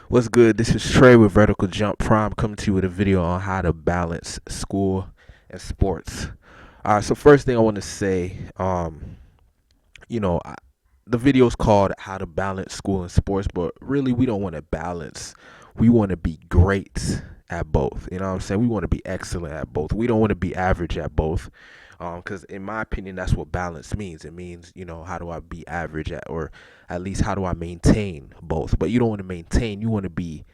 What's good? This is Trey with Vertical Jump Prime coming to you with a video on how to balance school and sports. So first thing I want to say, you know, I, the video is called "How to Balance School and Sports," but really we don't want to balance. We want to be great at both. You know what I'm saying? We want to be excellent at both. We don't want to be average at both. Because in my opinion, that's what balance means. It means, how do I be average at, or at least how do I maintain both? But you don't want to maintain. You want to be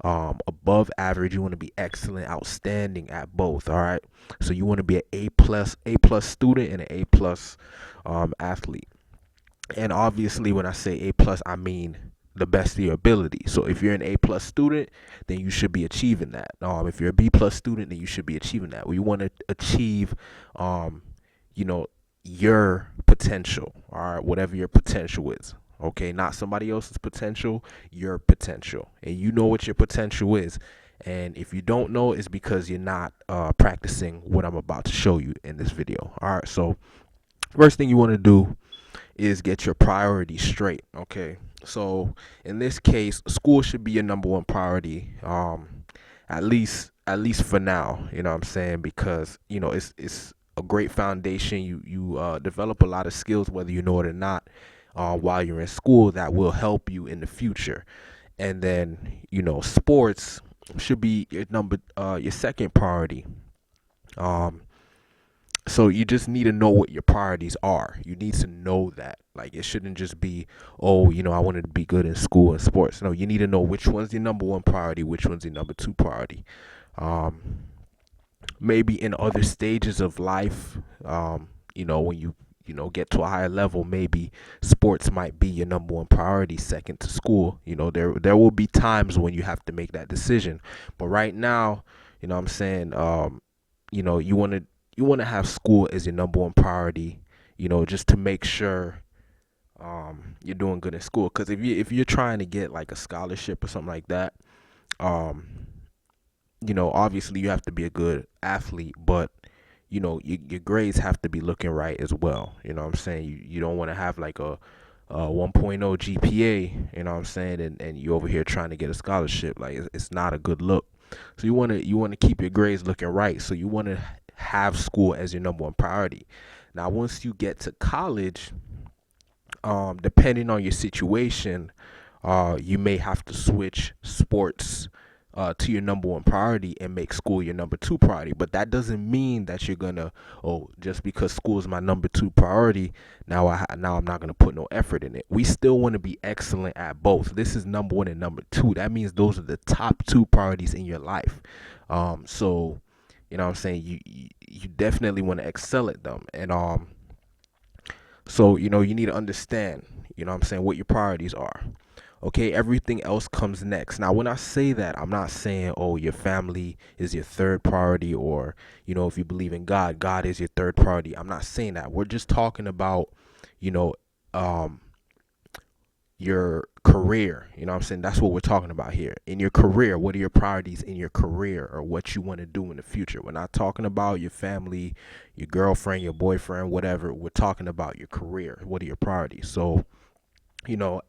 above average. You want to be excellent, outstanding at both. All right. So you want to be an A plus student and an A plus athlete. And obviously, when I say A plus, I mean the best of your ability. So if you're an A plus student, then you should be achieving that. If you're a B plus student, then you should be achieving that. We want to achieve, you know, your potential. All right, whatever your potential is. Okay, not somebody else's potential, your potential, and you know what your potential is. And if you don't know, it's because you're not practicing what I'm about to show you in this video. All right, so first thing you want to do is get your priorities straight. Okay, so in this case, school should be your number one priority. At least for now, you know what I'm saying, because it's a great foundation. You develop a lot of skills, whether you know it or not, while you're in school, that will help you in the future. And then sports should be your second priority. um so you just need to know what your priorities are. You need to know that. Like, it shouldn't just be, oh, I wanted to be good in school and sports. No, you need to know which one's your number one priority, which one's your number two priority. Um, Maybe in other stages of life, when you get to a higher level, maybe sports might be your number one priority, second to school. There will be times when you have to make that decision. But right now, what I'm saying, you want to have school as your number one priority, just to make sure you're doing good in school. Because if you're trying to get like a scholarship or something like that, um, obviously you have to be a good athlete, but your grades have to be looking right as well. You know what I'm saying? You don't want to have like a 1.0 GPA, you know what I'm saying, and you over here trying to get a scholarship. Like, it's not a good look. So you want to keep your grades looking right. So you want to have school as your number one priority. Now, once you get to college, depending on your situation, you may have to switch sports to your number one priority and make school your number two priority. But that doesn't mean that you're gonna, just because school is my number two priority, now I'm not gonna put no effort in it. We still want to be excellent at both. This is number one and number two. That means those are the top two priorities in your life. So you know what I'm saying, you definitely want to excel at them. And so you need to understand, what I'm saying, what your priorities are. Okay, everything else comes next. Now, when I say that, I'm not saying, oh, your family is your third priority, or if you believe in God, God is your third priority. I'm not saying that. We're just talking about, you know um your career. You know what I'm saying? That's what we're talking about here. In your career, what are your priorities in your career, or what you want to do in the future? We're not talking about your family, your girlfriend, your boyfriend, whatever. We're talking about your career. What are your priorities? So, you know,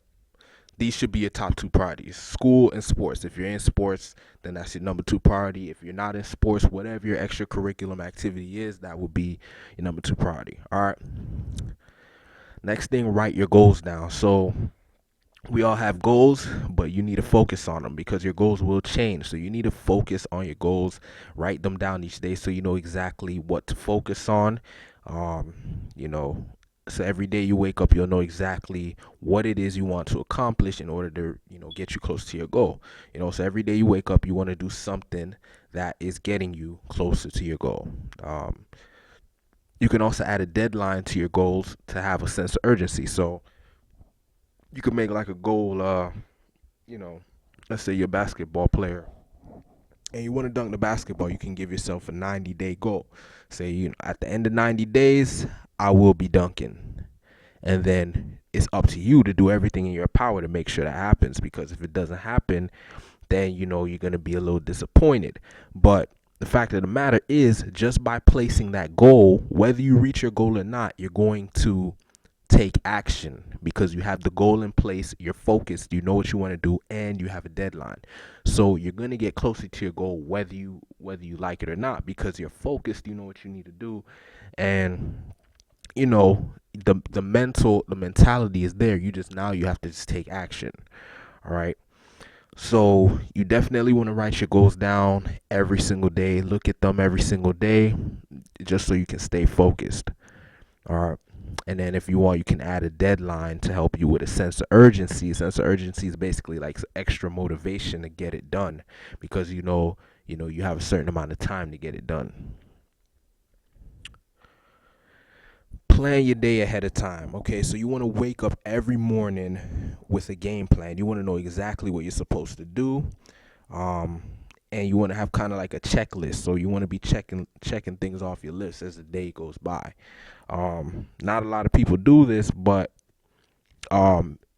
these should be your top two priorities: school and sports. If you're in sports, then that's your number two priority. If you're not in sports, whatever your extracurriculum activity is, that will be your number two priority. All right. Next thing, write your goals down. So we all have goals, but you need to focus on them, because your goals will change. So you need to focus on your goals, write them down each day, so you know exactly what to focus on. um you know so every day you wake up, you'll know exactly what it is you want to accomplish in order to get you close to your goal. So every day you wake up, you want to do something that is getting you closer to your goal. You can also add a deadline to your goals to have a sense of urgency. So you can make like a goal. You know, let's say you're a basketball player and you want to dunk the basketball. You can give yourself a 90-day goal. Say, at the end of 90 days, I will be dunking. And then it's up to you to do everything in your power to make sure that happens. Because if it doesn't happen, then you're going to be a little disappointed. But the fact of the matter is, just by placing that goal, whether you reach your goal or not, you're going to take action because you have the goal in place, you're focused, you know what you want to do, and you have a deadline. So you're going to get closer to your goal whether you like it or not, because you're focused, you know what you need to do, and you know the mentality is there. You have to just take action. All right. So you definitely want to write your goals down every single day. Look at them every single day just so you can stay focused. All right. And then if you want, you can add a deadline to help you with a sense of urgency. A sense of urgency is basically like extra motivation to get it done because you have a certain amount of time to get it done. Plan your day ahead of time. Okay, so you want to wake up every morning with a game plan. You want to know exactly what you're supposed to do. Um, and you want to have kind of like a checklist. So you want to be checking things off your list as the day goes by. Not a lot of people do this, but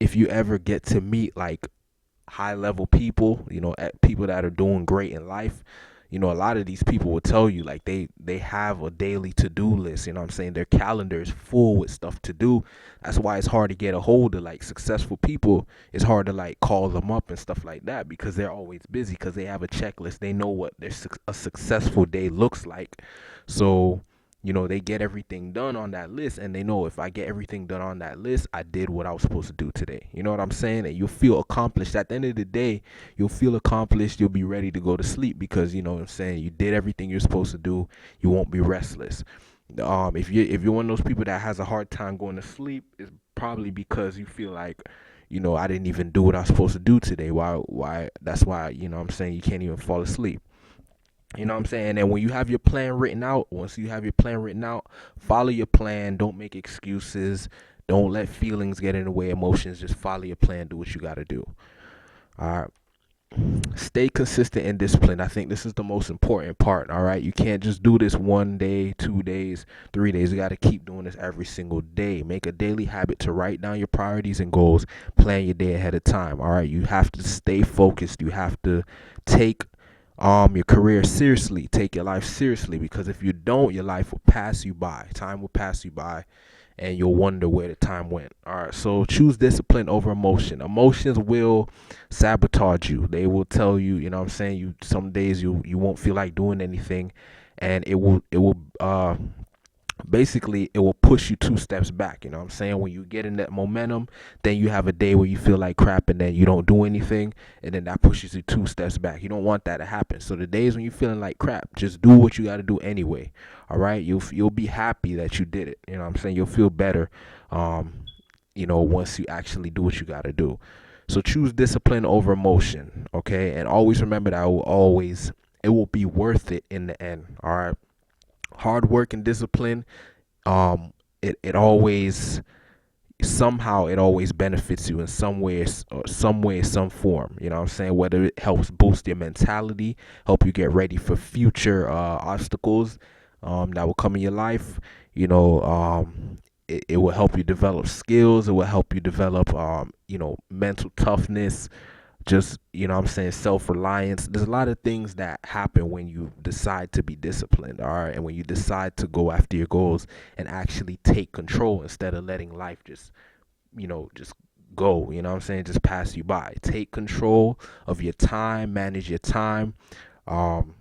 if you ever get to meet like high level people, people that are doing great in life, a lot of these people will tell you like they have a daily to-do list. You know what I'm saying? Their calendar is full with stuff to do. That's why it's hard to get a hold of like successful people. It's hard to like call them up and stuff like that because they're always busy because they have a checklist. They know what a successful day looks like. So they get everything done on that list, and they know if I get everything done on that list, I did what I was supposed to do today. You know what I'm saying? And you'll feel accomplished. At the end of the day, you'll feel accomplished. You'll be ready to go to sleep because you know what I'm saying. You did everything you're supposed to do. You won't be restless. If you're one of those people that has a hard time going to sleep, it's probably because you feel like, I didn't even do what I was supposed to do today. Why? That's why what I'm saying, you can't even fall asleep. You know what I'm saying? And when you have your plan written out, once you have your plan written out, follow your plan. Don't make excuses. Don't let feelings get in the way. Emotions. Just follow your plan. Do what you got to do. All right. Stay consistent and disciplined. I think this is the most important part. All right. You can't just do this 1 day, 2 days, 3 days. You got to keep doing this every single day. Make a daily habit to write down your priorities and goals. Plan your day ahead of time. All right. You have to stay focused. You have to take your career seriously. Take your life seriously, because if you don't, your life will pass you by. Time will pass you by, and you'll wonder where the time went. All right, so choose discipline over emotion. Emotions will sabotage you. They will tell you, you know what I'm saying, some days you won't feel like doing anything, and it will basically it will push you 2 steps back. You know what I'm saying? When you get in that momentum, then you have a day where you feel like crap and then you don't do anything, and then that pushes you 2 steps back. You don't want that to happen. So the days when you're feeling like crap, just do what you got to do anyway. All right, you'll be happy that you did it. You know what I'm saying? You'll feel better once you actually do what you got to do. So choose discipline over emotion. Okay, and always remember that it will be worth it in the end. All right, hard work and discipline, it always somehow it always benefits you in some form. You know what I'm saying? Whether it helps boost your mentality, help you get ready for future obstacles that will come in your life. It will help you develop skills. It will help you develop mental toughness, just what I'm saying, self-reliance. There's a lot of things that happen when you decide to be disciplined. All right, and when you decide to go after your goals and actually take control instead of letting life just go, you know what I'm saying, just pass you by. Take control of your time, manage your time. um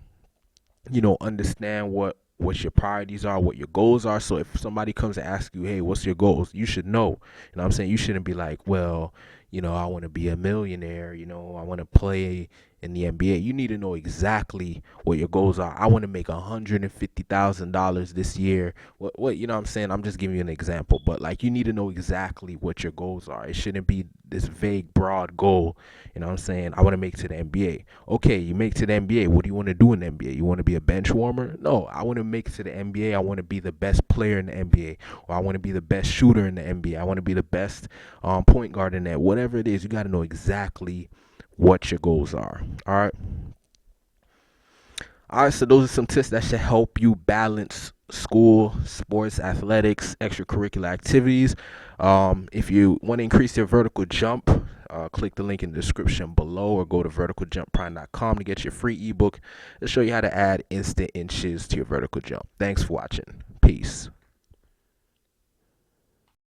Understand what your priorities are, what your goals are. So if somebody comes to ask you, hey, what's your goals, you should know. What I'm saying? You shouldn't be like, well, I want to be a millionaire, I want to play in the NBA. You need to know exactly what your goals are. I want to make $150,000 this year. What you know what I'm saying? I'm just giving you an example, but like, you need to know exactly what your goals are. It shouldn't be this vague, broad goal. You know what I'm saying? I want to make it to the NBA. Okay, you make it to the NBA. What do you want to do in the NBA? You want to be a bench warmer? No, I want to make it to the NBA. I want to be the best player in the NBA, or I want to be the best shooter in the NBA. I want to be the best point guard in that. Whatever it is, you got to know exactly what your goals are. All right. All right, so those are some tips that should help you balance school, sports, athletics, extracurricular activities. If you want to increase your vertical jump, click the link in the description below, or go to verticaljumppprime.com to get your free ebook to show you how to add instant inches to your vertical jump. Thanks for watching. Peace.